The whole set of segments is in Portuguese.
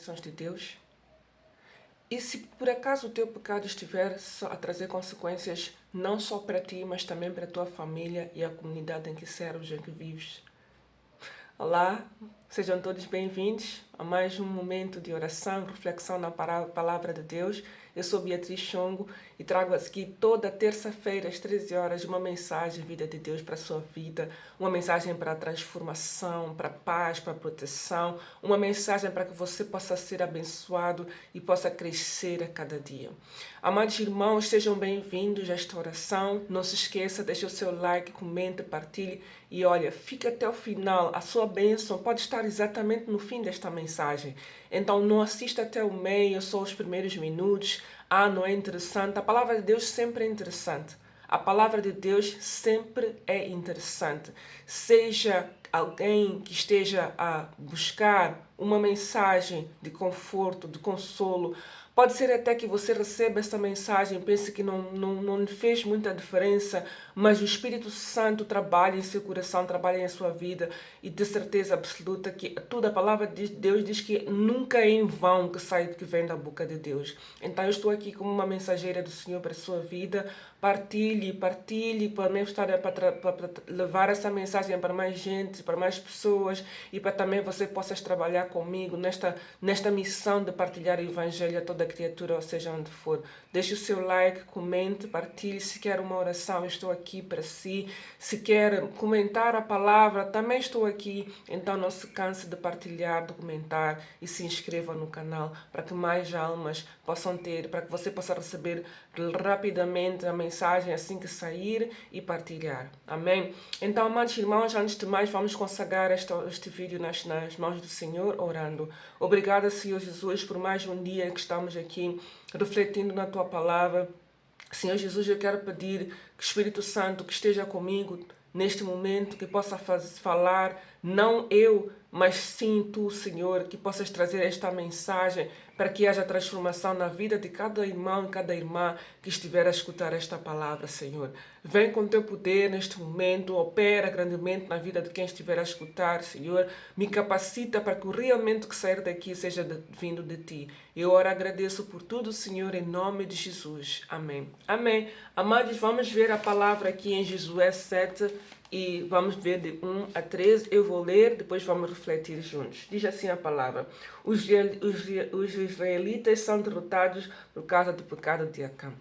bênçãos de Deus. E se por acaso o teu pecado estiver a trazer consequências não só para ti, mas também para a tua família e a comunidade em que serves, em que vives. Olá, sejam todos bem-vindos a mais um momento de oração, reflexão na palavra de Deus. Eu sou Beatriz Chongo e trago aqui toda terça-feira às 13 horas uma mensagem vida de Deus para a sua vida, uma mensagem para a transformação, para a paz, para a proteção, uma mensagem para que você possa ser abençoado e possa crescer a cada dia. Amados irmãos, sejam bem-vindos a esta oração. Não se esqueça, deixe o seu like, comente, partilhe e olha, fique até o final. A sua bênção pode estar exatamente no fim desta mensagem. Então não assista até o meio, só os primeiros minutos. Não é interessante. A palavra de Deus sempre é interessante. A palavra de Deus sempre é interessante. Seja alguém que esteja a buscar uma mensagem de conforto, de consolo, pode ser até que você receba essa mensagem e pense que não fez muita diferença, mas o Espírito Santo trabalha em seu coração, trabalha em sua vida e de certeza absoluta que toda a palavra de Deus diz que nunca é em vão que vem da boca de Deus. Então eu estou aqui como uma mensageira do Senhor para a sua vida. Partilhe para levar essa mensagem para mais gente, para mais pessoas e para também você possa trabalhar comigo nesta missão de partilhar o Evangelho a toda criatura, ou seja onde for. Deixe o seu like, comente, partilhe. Se quer uma oração, eu estou aqui para si. Se quer comentar a palavra, também estou aqui. Então não se canse de partilhar, de comentar e se inscreva no canal para que mais almas possam ter, para que você possa receber rapidamente a mensagem assim que sair e partilhar. Amém? Então, amados irmãos, antes de mais, vamos consagrar este vídeo nas mãos do Senhor, orando. Obrigada, Senhor Jesus, por mais um dia que estamos aqui refletindo na Tua palavra. Senhor Jesus, eu quero pedir que o Espírito Santo que esteja comigo neste momento, que possa falar, não eu, mas sim Tu, Senhor, que possas trazer esta mensagem para que haja transformação na vida de cada irmão e cada irmã que estiver a escutar esta palavra, Senhor. Vem com Teu poder neste momento, opera grandemente na vida de quem estiver a escutar, Senhor. Me capacita para que realmente o que sair daqui seja vindo de Ti. Eu ora agradeço por tudo, Senhor, em nome de Jesus. Amém. Amém. Amados, vamos ver a palavra aqui em Josué 7 e vamos ver de 1 a 13. Eu vou ler, depois vamos refletir juntos. Diz assim a palavra. Os israelitas são derrotados por causa do pecado de Acã.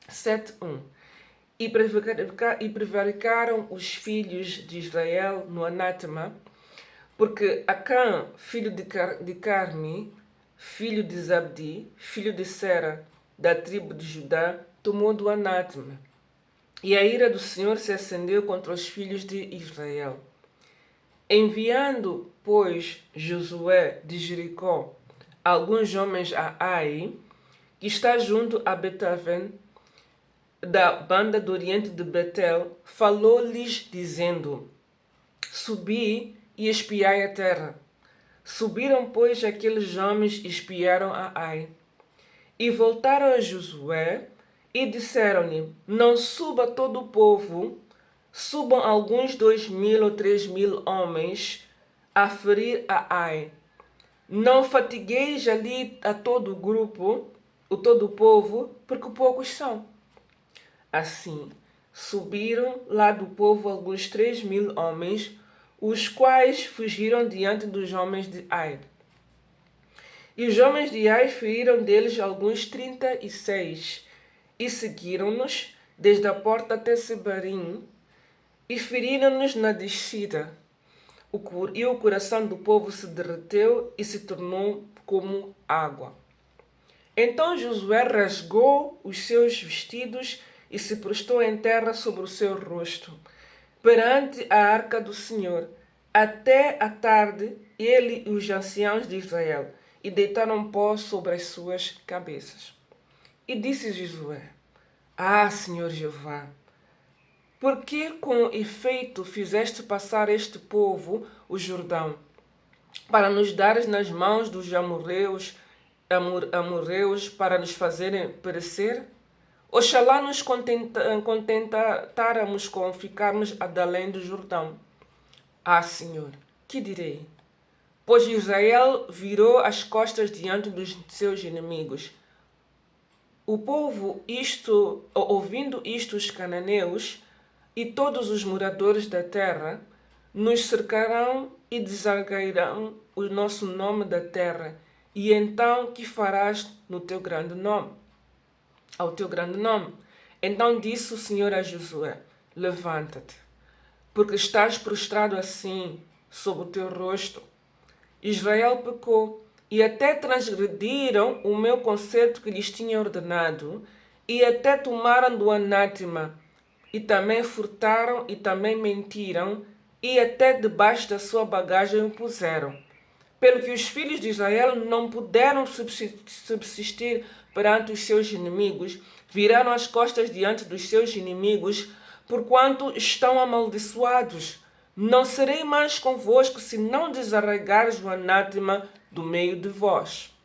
7:1. E prevaricaram os filhos de Israel no anátema, porque Acã, filho de Carmi, filho de Zabdi, filho de Sera, da tribo de Judá, tomou do anátema. E a ira do Senhor se acendeu contra os filhos de Israel. Enviando, pois, Josué de Jericó alguns homens a Ai, que está junto a Betaven, da banda do oriente de Betel, falou-lhes dizendo: Subi e espiai a terra. Subiram, pois, aqueles homens e espiaram a Ai. E voltaram a Josué e disseram-lhe: Não suba todo o povo, subam alguns 2.000 ou 3.000 homens a ferir a Ai. Não fatigueis ali a todo o grupo, todo o povo, porque poucos são. Assim, subiram lá do povo alguns 3.000 homens, os quais fugiram diante dos homens de Ai. E os homens de Ai feriram deles alguns 36, e seguiram-nos desde a porta até Sebarim, e feriram-nos na descida. E o coração do povo se derreteu e se tornou como água. Então Josué rasgou os seus vestidos e se prostou em terra sobre o seu rosto, perante a arca do Senhor, até a tarde, ele e os anciãos de Israel, e deitaram pó sobre as suas cabeças. E disse Josué: Senhor Jeová, por que com efeito fizeste passar este povo o Jordão, para nos dares nas mãos dos amorreus para nos fazerem perecer? Oxalá nos contentáramos com ficarmos além do Jordão. Senhor, que direi? pois Israel virou as costas diante dos seus inimigos. O povo, ouvindo isto, os cananeus e todos os moradores da terra, nos cercarão e desarraigarão o nosso nome da terra. E então que farás no teu grande nome? Ao teu grande nome. Então disse o Senhor a Josué: levanta-te, porque estás prostrado assim sob o teu rosto. Israel pecou e até transgrediram o meu concerto que lhes tinha ordenado, e até tomaram do anátema, e também furtaram, e também mentiram, e até debaixo da sua bagagem o puseram. Pelo que os filhos de Israel não puderam subsistir perante os seus inimigos, viraram as costas diante dos seus inimigos, porquanto estão amaldiçoados. Não serei mais convosco se não desarraigares o anátema do meio de vós.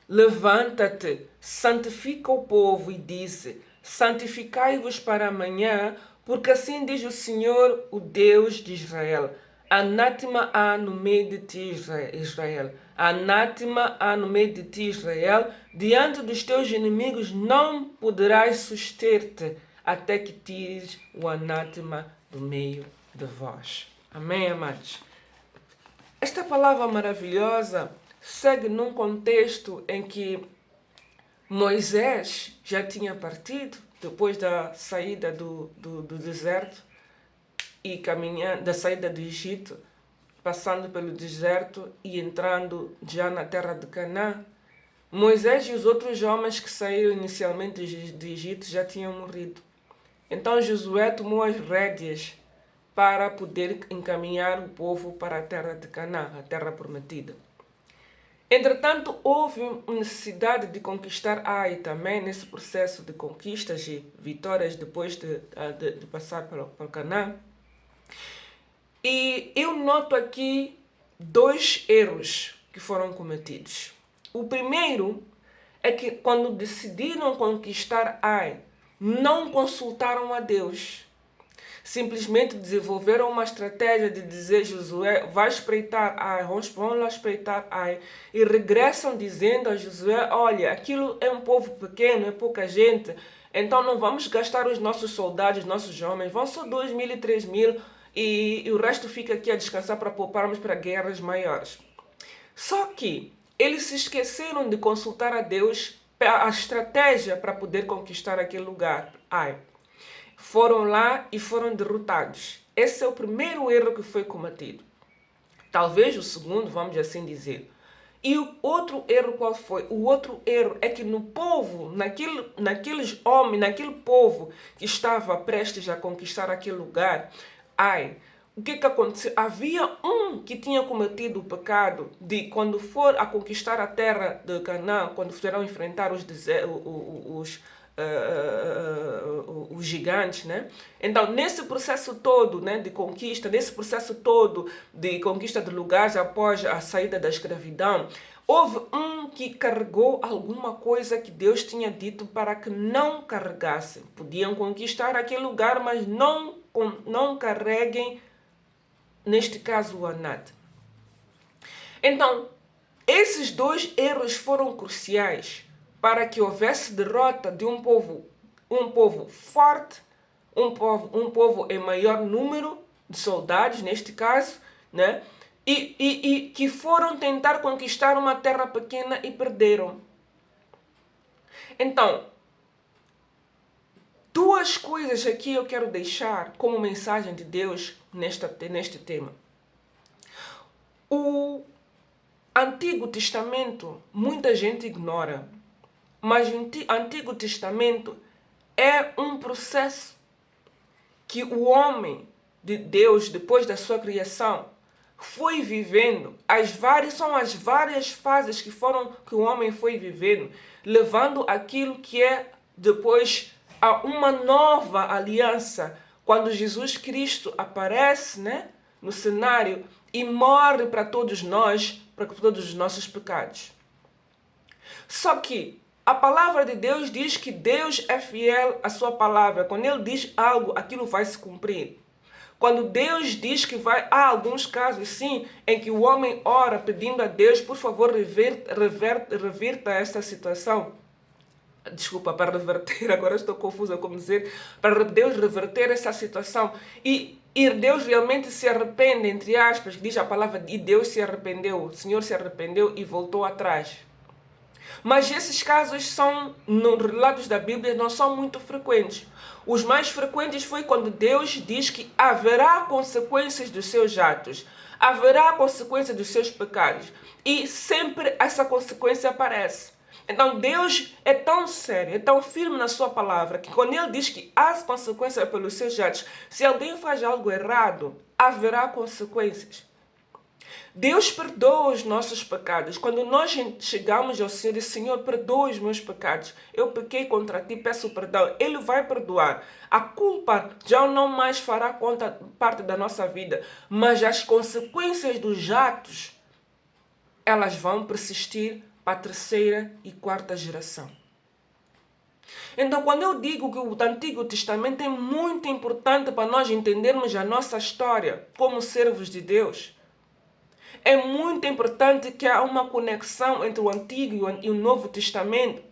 Levanta-te, santifica o povo e dize: santificai-vos para amanhã, porque assim diz o Senhor, o Deus de Israel: anátema há no meio de ti, Israel. Anátema há no meio de ti, Israel. Diante dos teus inimigos não poderás suster-te, até que tires o anátema do meio de vós. Amém, amados? Esta palavra maravilhosa segue num contexto em que Moisés já tinha partido depois da saída do deserto e caminhando, da saída do Egito, passando pelo deserto e entrando já na terra de Canaã. Moisés e os outros homens que saíram inicialmente do Egito já tinham morrido. Então Josué tomou as rédeas para poder encaminhar o povo para a terra de Canaã, a terra prometida. Entretanto, houve necessidade de conquistar Ai também nesse processo de conquistas e vitórias depois de passar por Canaã. E eu noto aqui 2 erros que foram cometidos. O primeiro é que quando decidiram conquistar Ai, não consultaram a Deus. Simplesmente desenvolveram uma estratégia de dizer: Josué, vai espreitar Ai, vão lá espreitar Ai. E regressam dizendo a Josué: olha, aquilo é um povo pequeno, é pouca gente, então não vamos gastar os nossos soldados, os nossos homens, vão só 2.000 e 3.000 e o resto fica aqui a descansar para pouparmos para guerras maiores. Só que eles se esqueceram de consultar a Deus a estratégia para poder conquistar aquele lugar. Ai. Foram lá e foram derrotados. Esse é o primeiro erro que foi cometido. Talvez o segundo, vamos assim dizer. E o outro erro qual foi? O outro erro é que no povo, naqueles homens, naquele povo que estava prestes a conquistar aquele lugar, o que aconteceu? Havia um que tinha cometido o pecado de, quando for a conquistar a terra de Canaã, quando forem enfrentar os gigantes, né? Então, nesse processo todo, né, de conquista, nesse processo todo de conquista de lugares após a saída da escravidão, houve um que carregou alguma coisa que Deus tinha dito para que não carregassem. Podiam conquistar aquele lugar, mas não carreguem, neste caso, o anátema. Então, esses 2 erros foram cruciais para que houvesse derrota de um povo forte, um povo em maior número de soldados, neste caso, né? E que foram tentar conquistar uma terra pequena e perderam. Então, 2 coisas aqui eu quero deixar como mensagem de Deus neste tema. O Antigo Testamento muita gente ignora, mas o Antigo Testamento é um processo que o homem de Deus, depois da sua criação, foi vivendo. São as várias fases que o homem foi vivendo, levando aquilo que é depois a uma nova aliança, quando Jesus Cristo aparece, né, no cenário e morre para todos nós, para todos os nossos pecados. Só que a palavra de Deus diz que Deus é fiel à sua palavra. Quando Ele diz algo, aquilo vai se cumprir. Quando Deus diz que vai, há alguns casos sim, em que o homem ora pedindo a Deus, por favor, reverta esta situação. Desculpa, para reverter, agora estou confusa como dizer, para Deus reverter essa situação. E Deus realmente se arrepende, entre aspas, diz a palavra, e Deus se arrependeu, o Senhor se arrependeu e voltou atrás. Mas esses casos são, nos relatos da Bíblia, não são muito frequentes. Os mais frequentes foi quando Deus diz que haverá consequências dos seus atos, haverá consequências dos seus pecados. E sempre essa consequência aparece. Então Deus é tão sério, é tão firme na sua palavra, que quando Ele diz que há consequências pelos seus atos, se alguém faz algo errado, haverá consequências. Deus perdoa os nossos pecados. Quando nós chegamos ao Senhor e Senhor, perdoa os meus pecados. Eu pequei contra ti, peço perdão. Ele vai perdoar. A culpa já não mais fará parte da nossa vida, mas as consequências dos atos, elas vão persistir para a terceira e quarta geração. Então, quando eu digo que o Antigo Testamento é muito importante para nós entendermos a nossa história como servos de Deus, é muito importante que há uma conexão entre o Antigo e o Novo Testamento,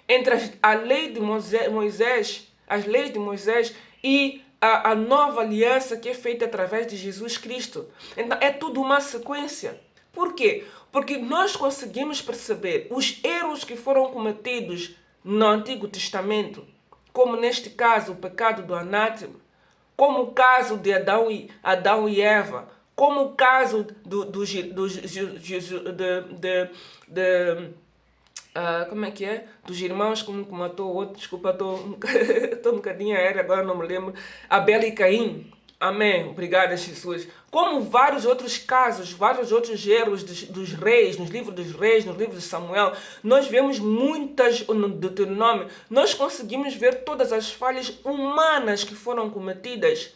entre a lei de Moisés, as leis de Moisés e a nova aliança que é feita através de Jesus Cristo. Então é tudo uma sequência. Por quê? Porque nós conseguimos perceber os erros que foram cometidos no Antigo Testamento, como neste caso o pecado do anátema, como o caso de Adão e Eva, como o caso como é que é? Dos irmãos que matou o outro, desculpa, estou um bocadinho aérea, agora não me lembro, Abel e Caim. Amém, obrigada Jesus. Como vários outros casos, vários outros erros dos reis, nos livros dos reis, nos livros de Samuel, nós vemos muitas, no Deuteronômio, nós conseguimos ver todas as falhas humanas que foram cometidas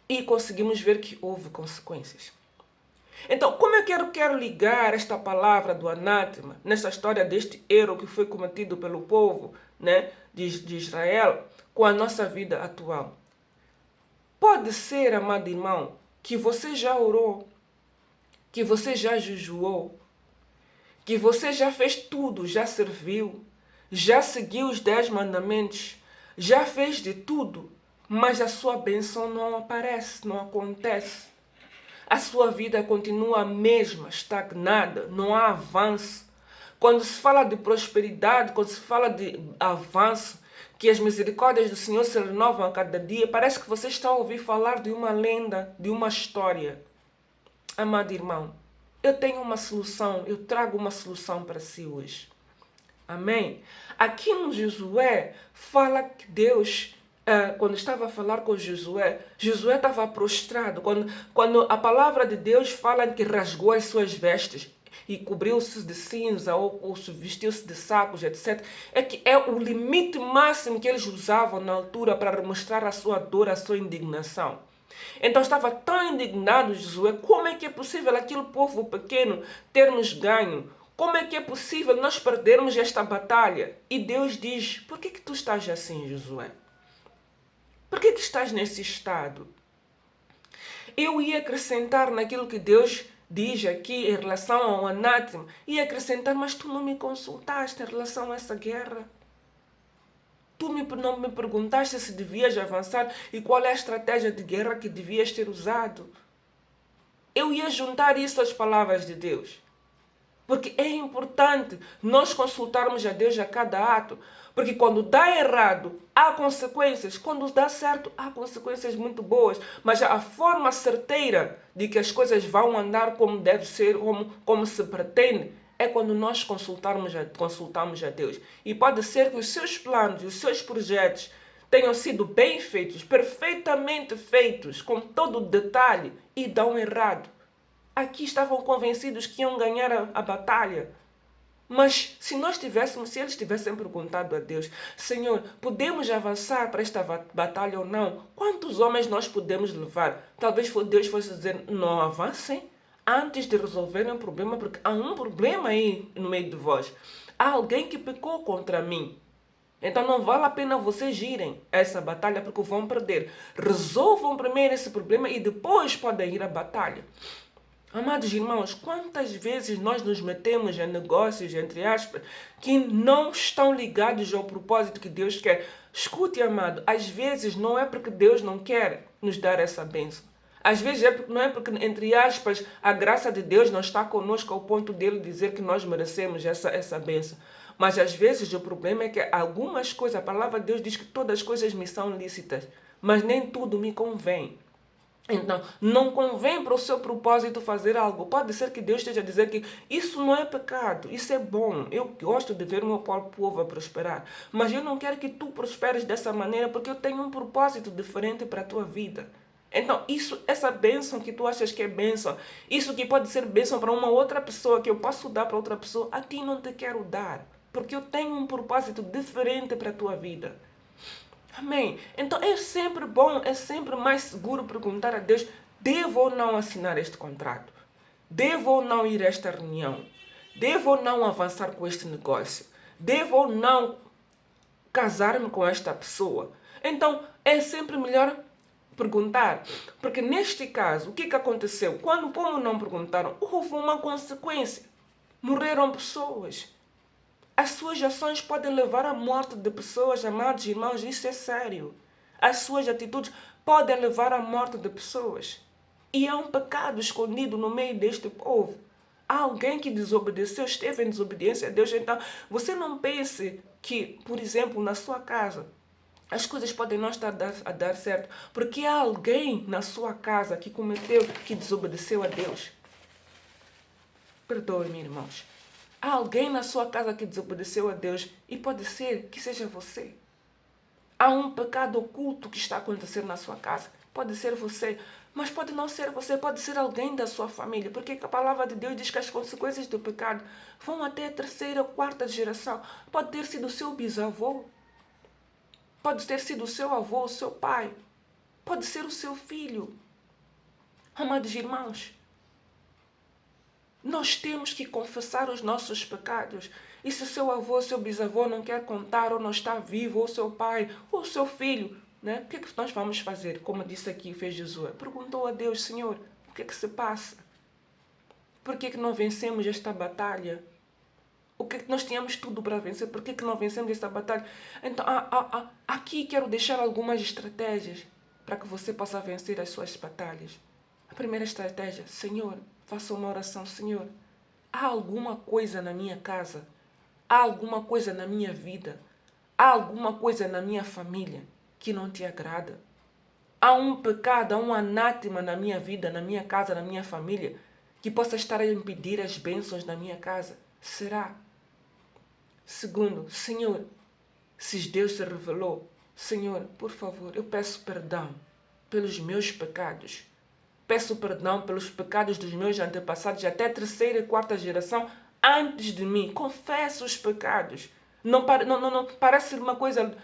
e conseguimos ver que houve consequências. Então, como é que eu quero ligar esta palavra do anátema, nessa história deste erro que foi cometido pelo povo, né, de Israel, com a nossa vida atual? Pode ser, amado irmão, que você já orou, que você já jejuou, que você já fez tudo, já serviu, já seguiu os 10 mandamentos, já fez de tudo, mas a sua bênção não aparece, não acontece. A sua vida continua a mesma, estagnada, não há avanço. Quando se fala de prosperidade, quando se fala de avanço, que as misericórdias do Senhor se renovam a cada dia, parece que você está a ouvir falar de uma lenda, de uma história. Amado irmão, eu tenho uma solução, eu trago uma solução para si hoje. Amém? Aqui no Josué, fala que Deus, quando estava a falar com Josué, Josué estava prostrado. Quando a palavra de Deus fala que rasgou as suas vestes e cobriu-se de cinza ou vestiu-se de sacos, etc. É que é o limite máximo que eles usavam na altura para mostrar a sua dor, a sua indignação. Então estava tão indignado Josué, como é que é possível aquele povo pequeno ter-nos ganho? Como é que é possível nós perdermos esta batalha? E Deus diz, por que tu estás assim, Josué? Por que estás nesse estado? Eu ia acrescentar naquilo que Deus diz aqui em relação ao anátema, ia acrescentar, mas tu não me consultaste em relação a essa guerra. Tu não me perguntaste se devias avançar e qual é a estratégia de guerra que devias ter usado. Eu ia juntar isso às palavras de Deus. Porque é importante nós consultarmos a Deus a cada ato. Porque quando dá errado, há consequências. Quando dá certo, há consequências muito boas. Mas a forma certeira de que as coisas vão andar como deve ser, como se pretende, é quando nós consultamos a Deus. E pode ser que os seus planos, os seus projetos tenham sido bem feitos, perfeitamente feitos, com todo o detalhe, e dão errado. Aqui estavam convencidos que iam ganhar a batalha. Mas se eles tivessem perguntado a Deus, Senhor, podemos avançar para esta batalha ou não? Quantos homens nós podemos levar? Talvez Deus fosse dizer, não avancem antes de resolverem o problema, porque há um problema aí no meio de vós. Há alguém que pecou contra mim. Então não vale a pena vocês irem a essa batalha porque vão perder. Resolvam primeiro esse problema e depois podem ir à batalha. Amados irmãos, quantas vezes nós nos metemos em negócios, entre aspas, que não estão ligados ao propósito que Deus quer? Escute, amado, às vezes não é porque Deus não quer nos dar essa bênção. Às vezes não é porque, entre aspas, a graça de Deus não está conosco ao ponto dele dizer que nós merecemos essa bênção. Mas às vezes o problema é que algumas coisas, a palavra de Deus diz que todas as coisas me são lícitas, mas nem tudo me convém. Então, não convém para o seu propósito fazer algo. Pode ser que Deus esteja a dizer que isso não é pecado, isso é bom. Eu gosto de ver o meu povo a prosperar. Mas eu não quero que tu prosperes dessa maneira porque eu tenho um propósito diferente para a tua vida. Então, essa bênção que tu achas que é bênção, isso que pode ser bênção para uma outra pessoa, que eu posso dar para outra pessoa, a ti não te quero dar. Porque eu tenho um propósito diferente para a tua vida. Amém. Então é sempre bom, é sempre mais seguro perguntar a Deus: devo ou não assinar este contrato? Devo ou não ir a esta reunião? Devo ou não avançar com este negócio? Devo ou não casar-me com esta pessoa? Então é sempre melhor perguntar. Porque neste caso, o que aconteceu? Como não perguntaram, houve uma consequência. Morreram pessoas. As suas ações podem levar à morte de pessoas, amados irmãos, isso é sério. As suas atitudes podem levar à morte de pessoas. E há um pecado escondido no meio deste povo. Há alguém que desobedeceu, esteve em desobediência a Deus. Então, você não pense que, por exemplo, na sua casa, as coisas podem não estar a dar certo, porque há alguém na sua casa que desobedeceu a Deus. Perdoe-me, irmãos. Há alguém na sua casa que desobedeceu a Deus e pode ser que seja você. Há um pecado oculto que está acontecendo na sua casa. Pode ser você, mas pode não ser você, pode ser alguém da sua família. Porque a palavra de Deus diz que as consequências do pecado vão até a terceira ou quarta geração. Pode ter sido o seu bisavô. Pode ter sido o seu avô, o seu pai. Pode ser o seu filho. Amados irmãos, nós temos que confessar os nossos pecados. E se seu avô, seu bisavô não quer contar, ou não está vivo, ou seu pai, ou seu filho, né? O que é que nós vamos fazer? Como disse aqui, fez Jesus. Perguntou a Deus: Senhor, o que é que se passa? Por que é que não vencemos esta batalha? O que é que nós tínhamos tudo para vencer? Por que é que não vencemos esta batalha? Então, aqui quero deixar algumas estratégias para que você possa vencer as suas batalhas. A primeira estratégia: Senhor, faça uma oração. Senhor, há alguma coisa na minha casa? Há alguma coisa na minha vida? Há alguma coisa na minha família que não te agrada? Há um pecado, há um anátema na minha vida, na minha casa, na minha família, que possa estar a impedir as bênçãos na minha casa? Será? Segundo, Senhor, se Deus se revelou, Senhor, por favor, eu peço perdão pelos meus pecados. Peço perdão pelos pecados dos meus antepassados, até a terceira e quarta geração antes de mim. Confesso os pecados. Não parece uma coisa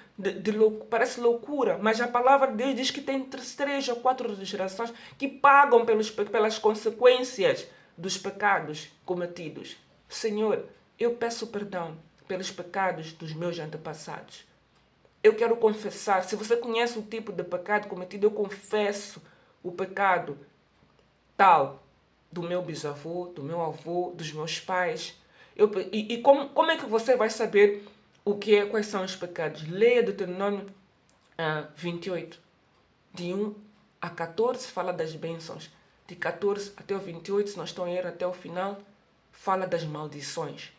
parece loucura, mas a palavra de Deus diz que tem 3 ou 4 gerações que pagam pelas consequências dos pecados cometidos. Senhor, eu peço perdão pelos pecados dos meus antepassados. Eu quero confessar. Se você conhece o tipo de pecado cometido, eu confesso o pecado tal do meu bisavô, do meu avô, dos meus pais. Como é que você vai saber quais são os pecados? Leia Deuteronômio 28. De 1 a 14 fala das bênçãos. De 14 até o 28, se não estou em erro, até o final, fala das maldições.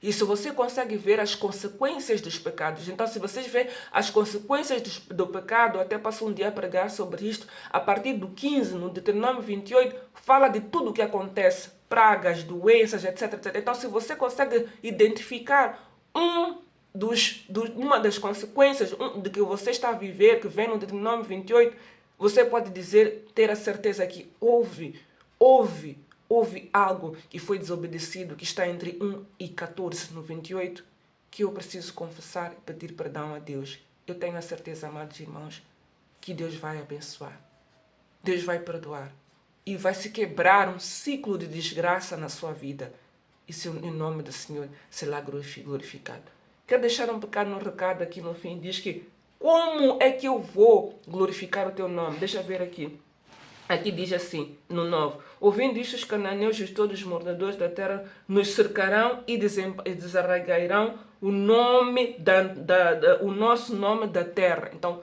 E se você consegue ver as consequências dos pecados, então se vocês verem as consequências do pecado, até passo um dia a pregar sobre isto, a partir do 15, no Deuteronômio 28, fala de tudo o que acontece, pragas, doenças, etc, etc. Então se você consegue identificar uma das consequências de que você está a viver, que vem no Deuteronômio 28, você pode dizer, ter a certeza que houve algo que foi desobedecido, que está entre 1 e 14 no 28, que eu preciso confessar e pedir perdão a Deus. Eu tenho a certeza, amados irmãos, que Deus vai abençoar. Deus vai perdoar. E vai se quebrar um ciclo de desgraça na sua vida. E em nome do Senhor será glorificado. Quero deixar um pequeno recado aqui no fim. Diz que, como é que eu vou glorificar o teu nome? Deixa eu ver aqui. Aqui diz assim, no 9. Ouvindo isto, os cananeus e todos os moradores da terra nos cercarão e desarraigarão o nosso nome da terra. Então,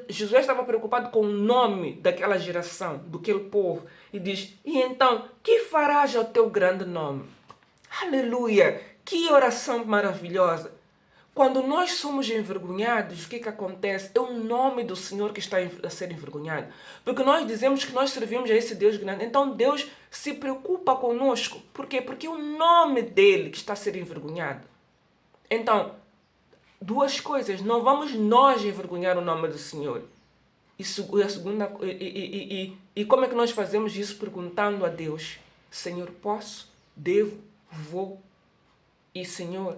Josué estava preocupado com o nome daquela geração, daquele povo. E diz, e então, que farás ao teu grande nome? Aleluia! Que oração maravilhosa! Quando nós somos envergonhados, o que acontece? É o nome do Senhor que está a ser envergonhado. Porque nós dizemos que nós servimos a esse Deus grande. Então Deus se preocupa conosco. Por quê? Porque é o nome dele que está a ser envergonhado. Então, duas coisas. Não vamos nós envergonhar o nome do Senhor. E como é que nós fazemos isso? Perguntando a Deus. Senhor, posso? Devo? Vou? E Senhor...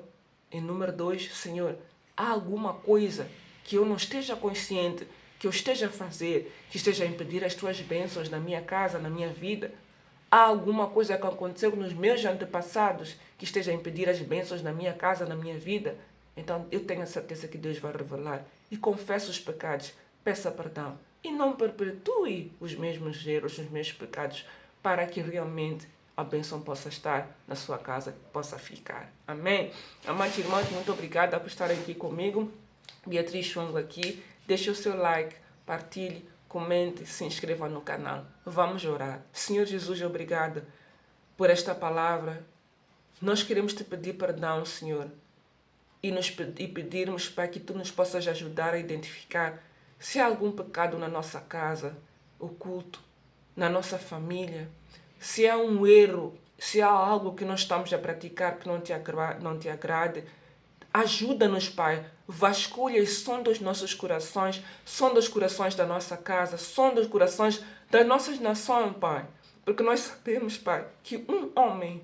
Em número 2, Senhor, há alguma coisa que eu não esteja consciente, que eu esteja a fazer, que esteja a impedir as tuas bênçãos na minha casa, na minha vida? Há alguma coisa que aconteceu nos meus antepassados que esteja a impedir as bênçãos na minha casa, na minha vida? Então eu tenho a certeza que Deus vai revelar. E confessa os pecados, peça perdão. E não perpetue os mesmos erros, os mesmos pecados, para que realmente a bênção possa estar na sua casa, possa ficar. Amém? Amados irmãos, muito obrigada por estarem aqui comigo. Beatriz Chungo aqui. Deixe o seu like, partilhe, comente, se inscreva no canal. Vamos orar. Senhor Jesus, obrigada por esta palavra. Nós queremos te pedir perdão, Senhor, e pedirmos para que tu nos possas ajudar a identificar se há algum pecado na nossa casa, oculto, na nossa família, se há um erro, se há algo que nós estamos a praticar que não te agrade, ajuda-nos, Pai. Vasculha e sonda os nossos corações, sonda os corações da nossa casa, sonda os corações das nossas nações, Pai. Porque nós sabemos, Pai, que um homem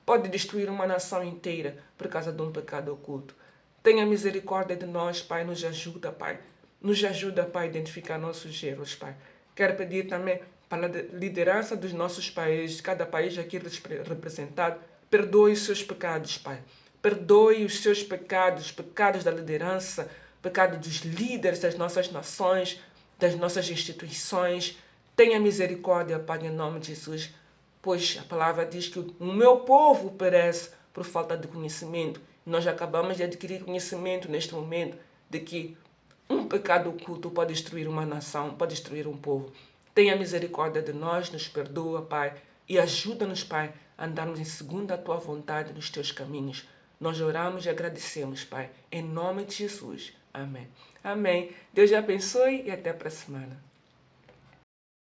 pode destruir uma nação inteira por causa de um pecado oculto. Tenha misericórdia de nós, Pai. Nos ajuda, Pai. Nos ajuda, Pai, a identificar nossos erros, Pai. Quero pedir também para a liderança dos nossos países, cada país aqui representado, perdoe os seus pecados, Pai. Perdoe os seus pecados, pecados da liderança, pecados dos líderes das nossas nações, das nossas instituições. Tenha misericórdia, Pai, em nome de Jesus, pois a palavra diz que o meu povo perece por falta de conhecimento. Nós acabamos de adquirir conhecimento neste momento de que um pecado oculto pode destruir uma nação, pode destruir um povo. Tenha misericórdia de nós, nos perdoa, Pai, e ajuda-nos, Pai, a andarmos em segundo a Tua vontade nos Teus caminhos. Nós oramos e agradecemos, Pai, em nome de Jesus. Amém. Amém. Deus te abençoe e até para a semana.